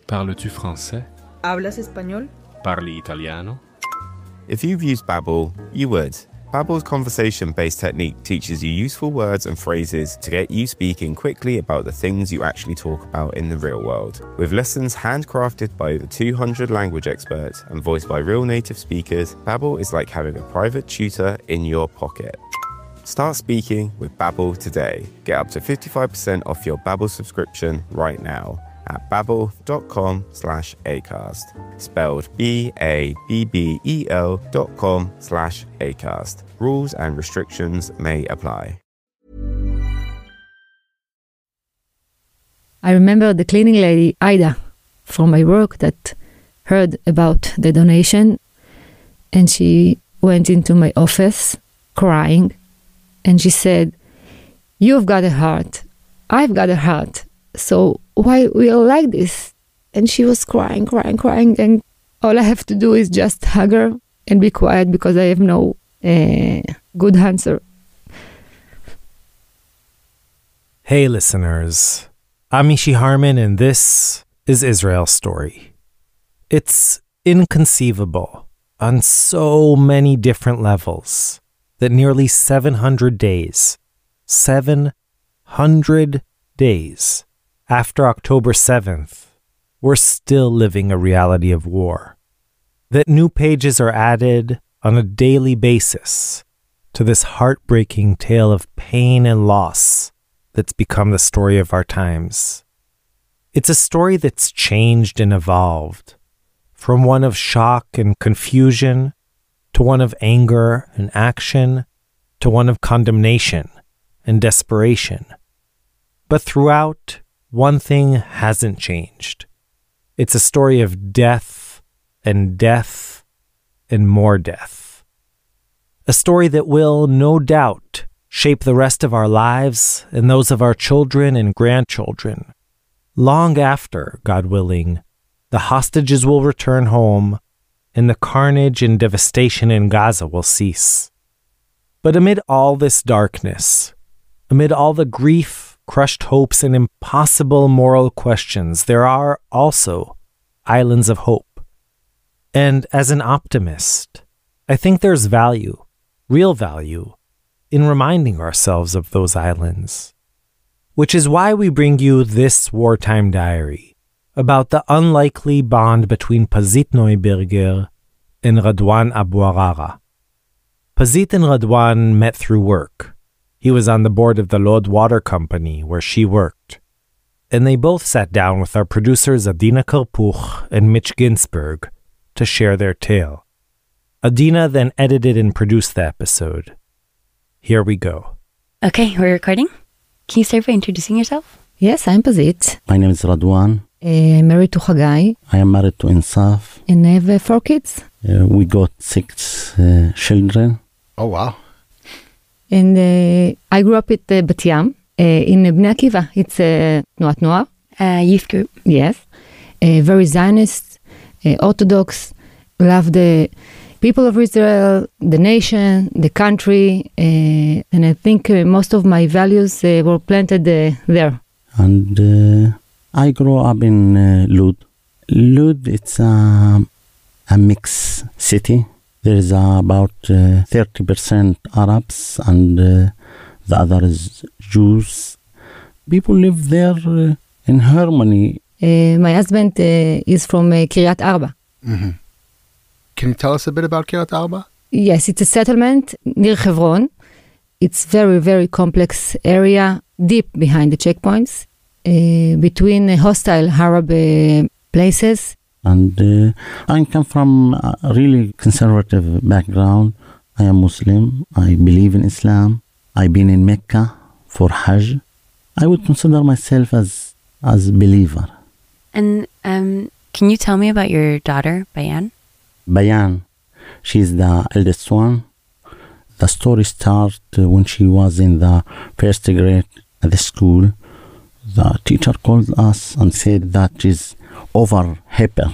Parles-tu français? ¿Hablas español? Parli italiano? If you've used Babbel, you would. Babbel's conversation-based technique teaches you useful words and phrases to get you speaking quickly about the things you actually talk about in the real world. With lessons handcrafted by over 200 language experts and voiced by real native speakers, Babbel is like having a private tutor in your pocket. Start speaking with Babbel today. Get up to 55% off your Babbel subscription right now at babbel.com/acast. Spelled BABBEL.com/acast. Rules and restrictions may apply. I remember the cleaning lady, Ida, from my work that heard about the donation, and she went into my office crying, and she said, "You've got a heart. I've got a heart. So why we all like this?" And she was crying, and all I have to do is just hug her and be quiet because I have no good answer. Hey listeners, I'm Mishi Harman and this is Israel's story. It's inconceivable on so many different levels that nearly 700 days after October 7th, we're still living a reality of war. That new pages are added on a daily basis to this heartbreaking tale of pain and loss that's become the story of our times. It's a story that's changed and evolved from one of shock and confusion to one of anger and action to one of condemnation and desperation. But throughout, one thing hasn't changed. It's a story of death and death and more death. A story that will, no doubt, shape the rest of our lives and those of our children and grandchildren. Long after, God willing, the hostages will return home and the carnage and devastation in Gaza will cease. But amid all this darkness, amid all the grief, crushed hopes, and impossible moral questions, there are also islands of hope. And as an optimist, I think there's value, real value, in reminding ourselves of those islands. Which is why we bring you this Wartime Diary about the unlikely bond between Pazit Noyberger and Radwan Abu Arara. Pazit and Radwan met through work. He was on the board of the Lod Water Company where she worked. And they both sat down with our producers Adina Karpuch and Mitch Ginsberg to share their tale. Adina then edited and produced the episode. Here we go. Okay, we're recording. Can you start by introducing yourself? Yes, I'm Pazit. My name is Radwan. I'm married to Chagai. I am married to Insaf. And I have 4 kids. We got 6 children. Oh, wow. And I grew up at Bat Yam, in Bnei Akiva. It's a Tnuat Noar. Youth group. Yes. Very Zionist, Orthodox, love the people of Israel, the nation, the country. And I think most of my values were planted there. And I grew up in Lod. Lod, it's a mixed city. There is about 30% Arabs and the other is Jews. People live there in harmony. My husband is from Kiryat Arba. Mm-hmm. Can you tell us a bit about Kiryat Arba? Yes, it's a settlement near Hebron. It's very, very complex area, deep behind the checkpoints, between hostile Arab places. And I come from a really conservative background. I am Muslim. I believe in Islam. I've been in Mecca for Hajj. I would consider myself as a believer. And can you tell me about your daughter, Bayan? Bayan, she's the eldest one. The story starts when she was in the first grade at the school. The teacher called us and said that she's overhyper.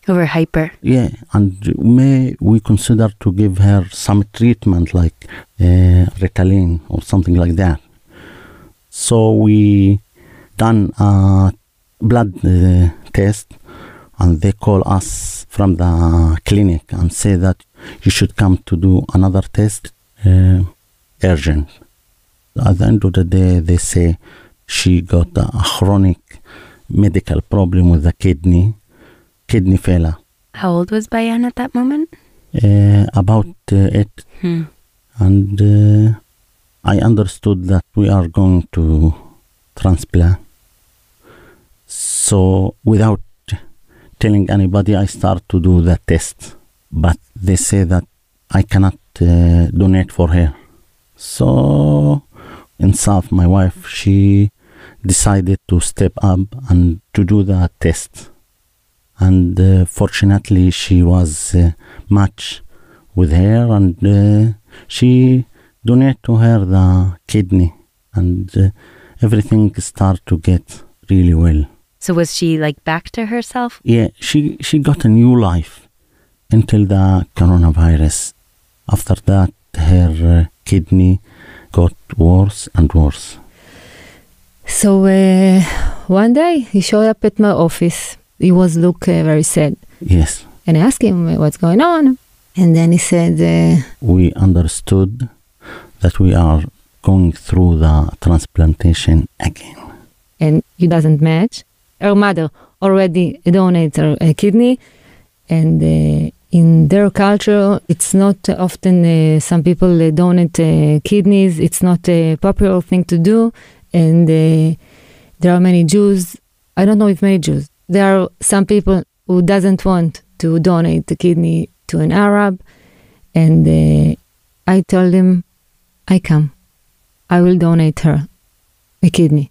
Overhyper. Yeah, and may we consider to give her some treatment like Ritalin or something like that. So we done a blood test And they call us from the clinic and say that you should come to do another test, urgent. At the end of the day, they say she got a chronic medical problem with the kidney failure. How old was Bayan at that moment? About 8. And I understood that we are going to transplant. So without telling anybody, I start to do the test. But they say that I cannot donate for her. So Insaf, my wife, she decided to step up and to do the test. And fortunately, she was matched with her, and she donated to her the kidney, and everything started to get really well. So was she like back to herself? Yeah, she got a new life until the coronavirus. After that, her kidney got worse and worse. So one day he showed up at my office. He was look very sad. Yes. And I asked him what's going on. And then he said, we understood that we are going through the transplantation again. And it doesn't match. Her mother already donated her kidney. And in their culture, it's not often some people donate kidneys. It's not a popular thing to do. And there are many Jews. I don't know if many Jews. There are some people who doesn't want to donate the kidney to an Arab. And I told him, I come. I will donate her a kidney.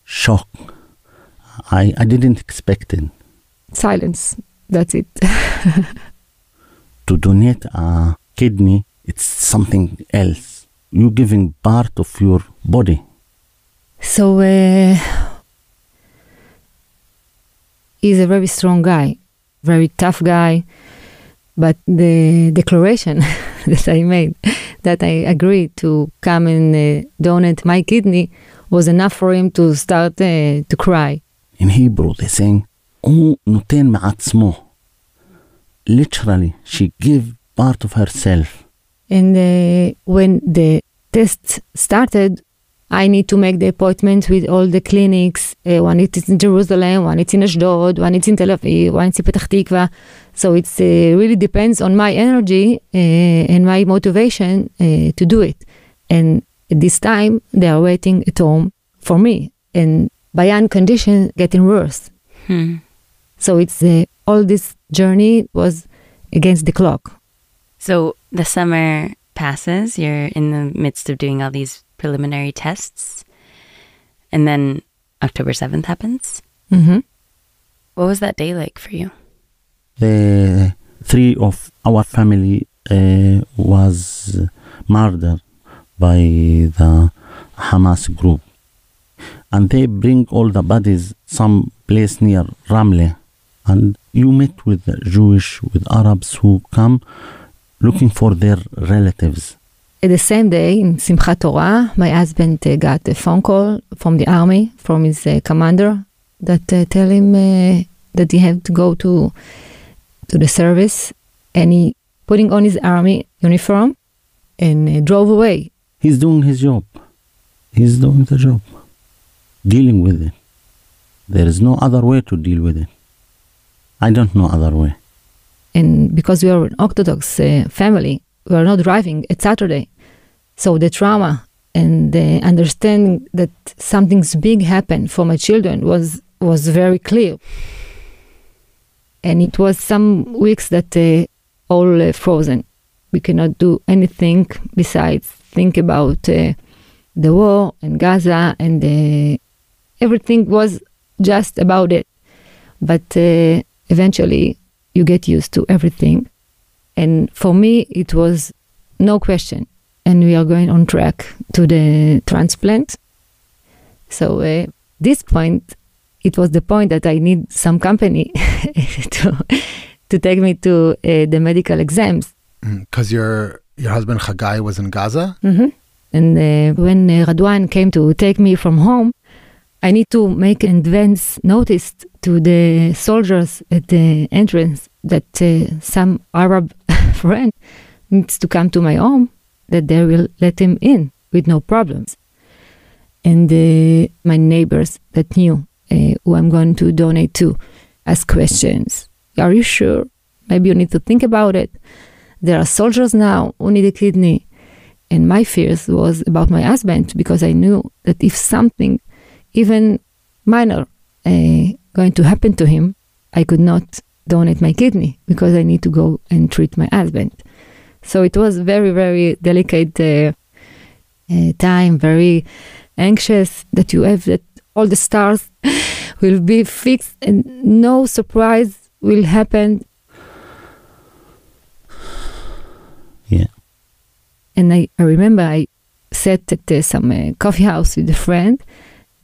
Shock. I didn't expect it. Silence. That's it. To donate a kidney, it's something else. You're giving part of your body. So he's a very strong guy, very tough guy. But the declaration that I made, that I agreed to come and donate my kidney, was enough for him to start to cry. In Hebrew, they saying, "U noten ma'atzmo." Literally, she gave part of herself. And when the test started, I need to make the appointment with all the clinics. One is in Jerusalem, one is in Ashdod, one is in Tel Aviv, one is in Petach Tikva. So it really depends on my energy and my motivation to do it. And at this time, they are waiting at home for me. And Bayan's condition getting worse. So it's all this journey was against the clock. So the summer passes. You're in the midst of doing all these preliminary tests. And then October 7th happens. Mm-hmm. What was that day like for you? The 3 of our family was murdered by the Hamas group. And they bring all the bodies some place near Ramle. And you met with Jewish, with Arabs who come looking for their relatives. The same day, in Simchat Torah, my husband got a phone call from the army, from his commander, that tell him that he had to go to the service, and he putting on his army uniform and drove away. He's doing his job. He's doing the job. Dealing with it. There is no other way to deal with it. I don't know other way. And because we are an Orthodox family, we are not driving at Saturday. So the trauma and the understanding that something's big happened for my children was very clear. And it was some weeks that all frozen. We cannot do anything besides think about the war and Gaza, and everything was just about it. But eventually you get used to everything. And for me, it was no question. And we are going on track to the transplant. So this point, it was the point that I need some company to take me to the medical exams. Because your husband Chagai was in Gaza? Mm-hmm. And when Radwan came to take me from home, I need to make an advance notice to the soldiers at the entrance that some Arab friend needs to come to my home, that they will let him in with no problems. And my neighbors that knew who I'm going to donate to ask questions. Are you sure? Maybe you need to think about it. There are soldiers now who need a kidney. And my fears was about my husband, because I knew that if something, even minor, going to happen to him, I could not donate my kidney because I need to go and treat my husband. So it was very, very delicate time, very anxious that you have that all the stars will be fixed and no surprise will happen. Yeah. And I remember I sat at some coffee house with a friend,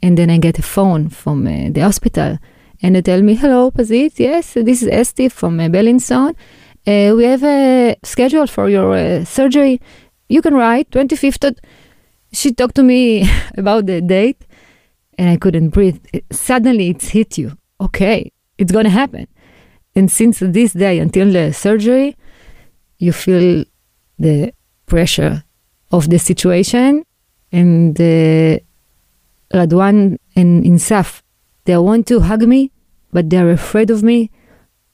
and then I get a phone from the hospital, and they tell me, hello, Pazit, yes, this is Esti from Bellinson. We have a schedule for your surgery. You can write 25th. She talked to me about the date, and I couldn't breathe. Suddenly it's hit you. Okay, it's going to happen. And since this day until the surgery, you feel the pressure of the situation. And Radwan and Insaf, they want to hug me, but they're afraid of me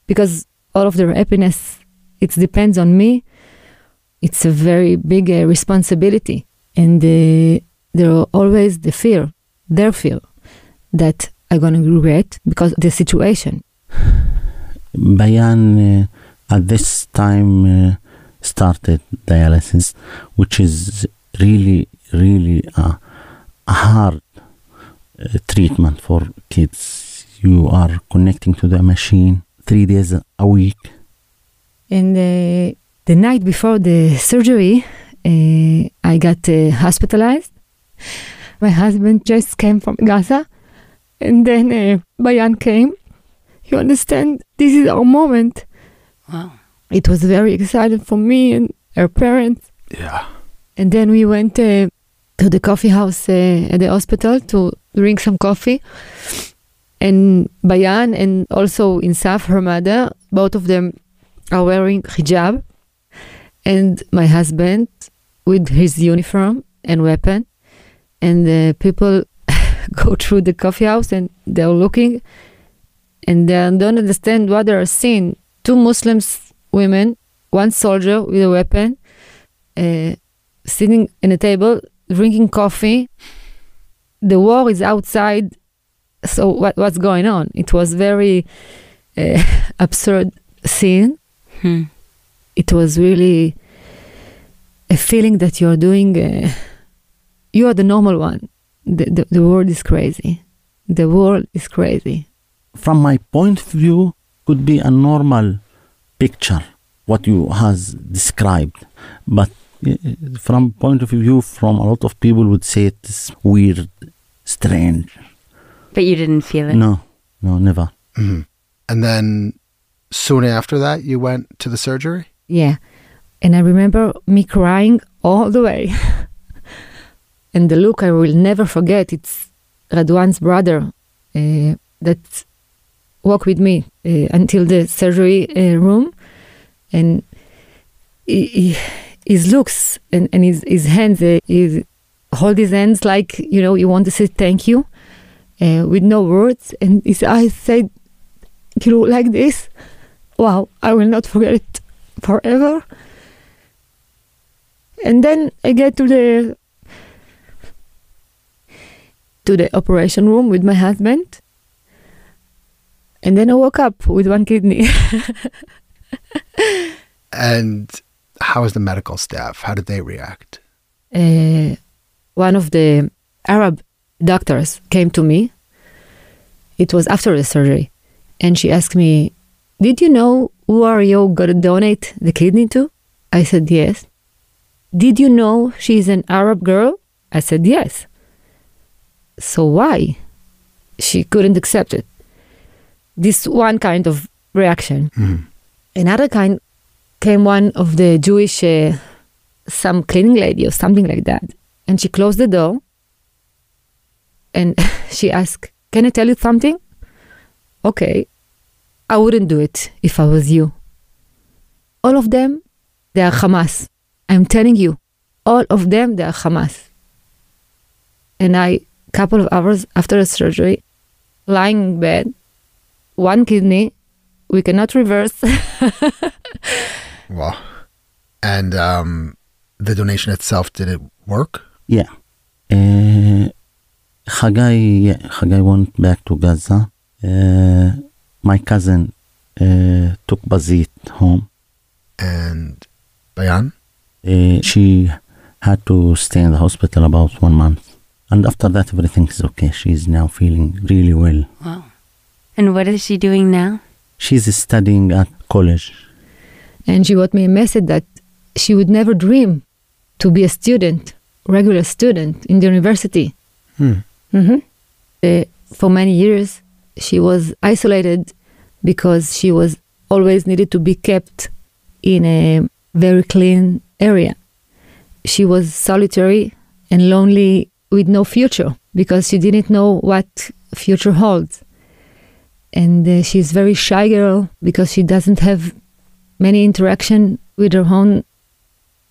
because all of their happiness, it depends on me. It's a very big responsibility. And there are always the fear, their fear, that I'm going to regret because of the situation. Bayan at this time started dialysis, which is really, really a hard treatment for kids. You are connecting to the machine 3 days a week. And the night before the surgery, I got hospitalized. My husband just came from Gaza, and then Bayan came. You understand? This is our moment. Wow. It was very exciting for me and her parents. Yeah. And then we went to the coffee house at the hospital to drink some coffee. And Bayan and also Insaf, her mother, both of them are wearing hijab. And my husband with his uniform and weapon. And the people go through the coffee house and they're looking. And they don't understand what they're seeing. 2 Muslims women, 1 soldier with a weapon, sitting in a table, drinking coffee. The war is outside. So what's going on? It was very absurd scene. It was really a feeling that you're doing, you are the normal one. The world is crazy. The world is crazy. From my point of view, could be a normal picture, what you has described. But from point of view, from a lot of people would say it's weird, strange. But you didn't feel it? No, never. Mm-hmm. And then soon after that, you went to the surgery? Yeah. And I remember me crying all the way. And the look I will never forget, it's Radwan's brother that walked with me until the surgery room. And his looks and his hands, he hold his hands like, you want to say thank you with no words. And his eyes said, like this. Wow, I will not forget it forever. And then I get to the operation room with my husband. And then I woke up with 1 kidney. And how was the medical staff? How did they react? One of the Arab doctors came to me. It was after the surgery. And she asked me, did you know who are you going to donate the kidney to? I said, yes. Did you know she's an Arab girl? I said, yes. So why? She couldn't accept it. This one kind of reaction. Mm-hmm. Another kind came one of the Jewish, some cleaning lady or something like that. And she closed the door. And she asked, can I tell you something? Okay. I wouldn't do it if I was you. All of them, they are Hamas. I'm telling you, all of them, they are Hamas. And couple of hours after the surgery, lying in bed, one kidney, we cannot reverse. Wow. And the donation itself, did it work? Yeah. Chagai went back to Gaza. My cousin took Pazit home. And Bayan? She had to stay in the hospital about 1 month. And after that, everything is okay. She's now feeling really well. Wow. And what is she doing now? She's studying at college. And she wrote me a message that she would never dream to be a student, regular student in the university. For many years, she was isolated because she was always needed to be kept in a very clean area. She was solitary and lonely with no future because she didn't know what future holds. And she's very shy girl because she doesn't have many interaction with her own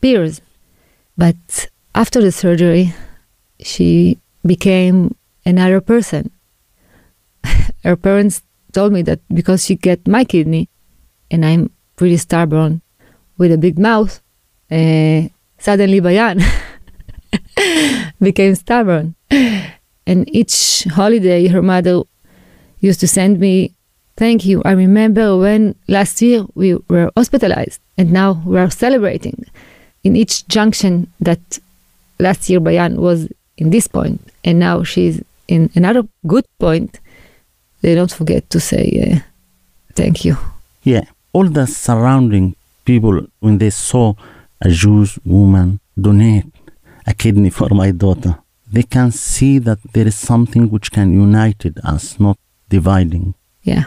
peers. But after the surgery, she became another person. Her parents told me that because she get my kidney and I'm pretty stubborn with a big mouth, suddenly Bayan became stubborn. And each holiday, her mother used to send me, thank you. I remember when last year we were hospitalized and now we are celebrating. In each junction that last year Bayan was in this point and now she's in another good point, they don't forget to say thank you. Yeah, all the surrounding people, when they saw a Jewish woman donate a kidney for my daughter, they can see that there is something which can unite us, not dividing. Yeah.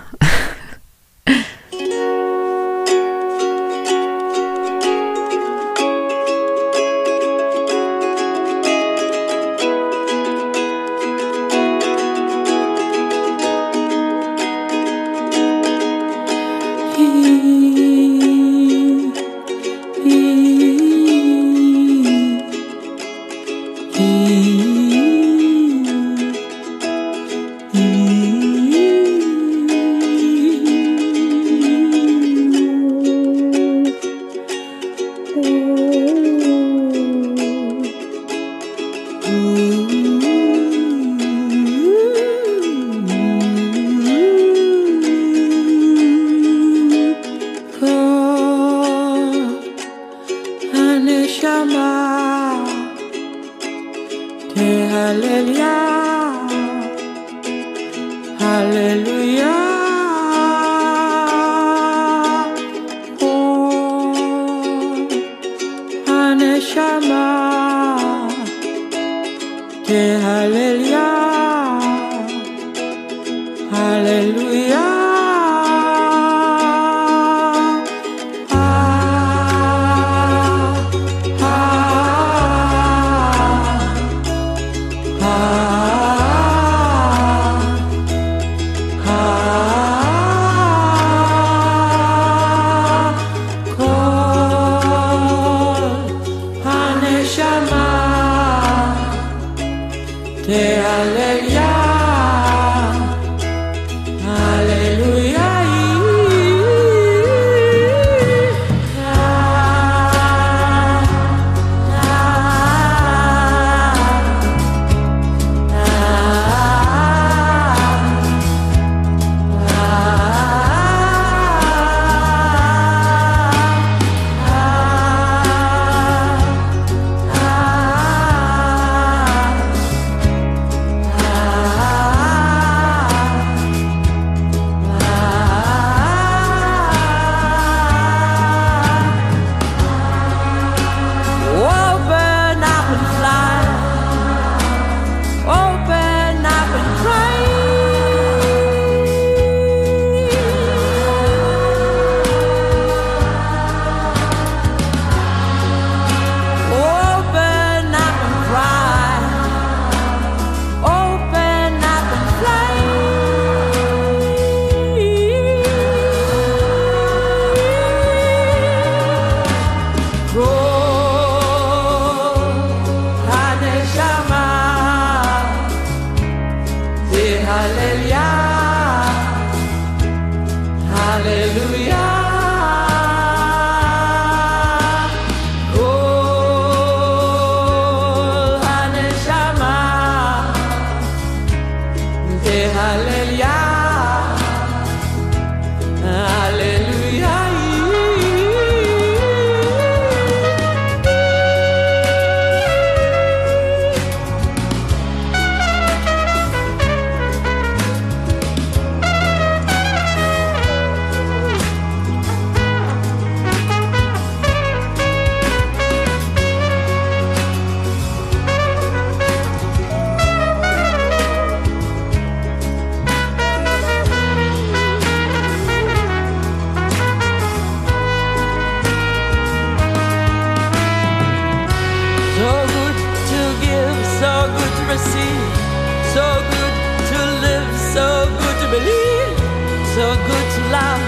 So good to laugh,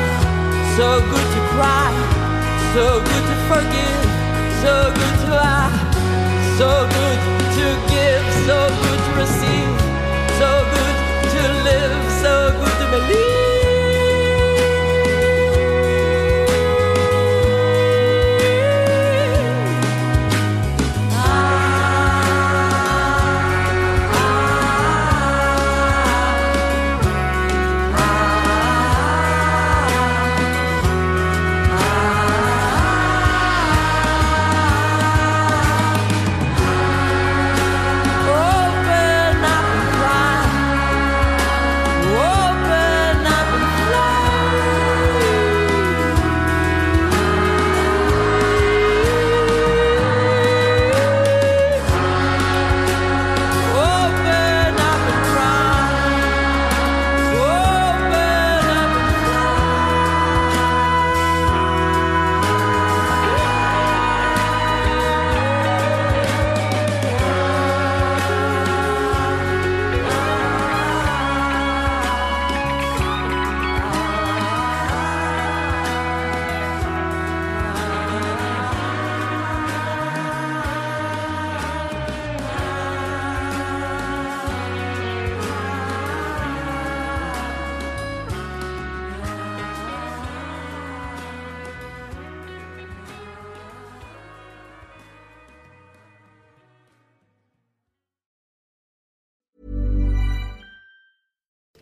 so good to cry, so good to forgive, so good to laugh, so good to give, so good to receive, so good to live, so good to believe.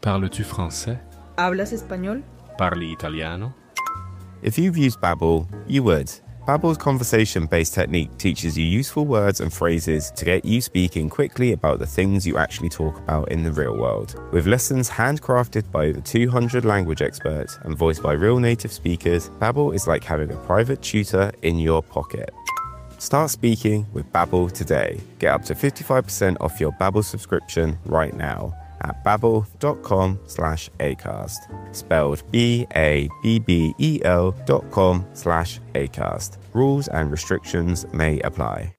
Parles-tu français? ¿Hablas español? Parli italiano? If you've used Babbel, you would. Babbel's conversation-based technique teaches you useful words and phrases to get you speaking quickly about the things you actually talk about in the real world. With lessons handcrafted by over 200 language experts and voiced by real native speakers, Babbel is like having a private tutor in your pocket. Start speaking with Babbel today. Get up to 55% off your Babbel subscription right now at babbel.com/acast. Spelled BABBEL.com/acast. Rules and restrictions may apply.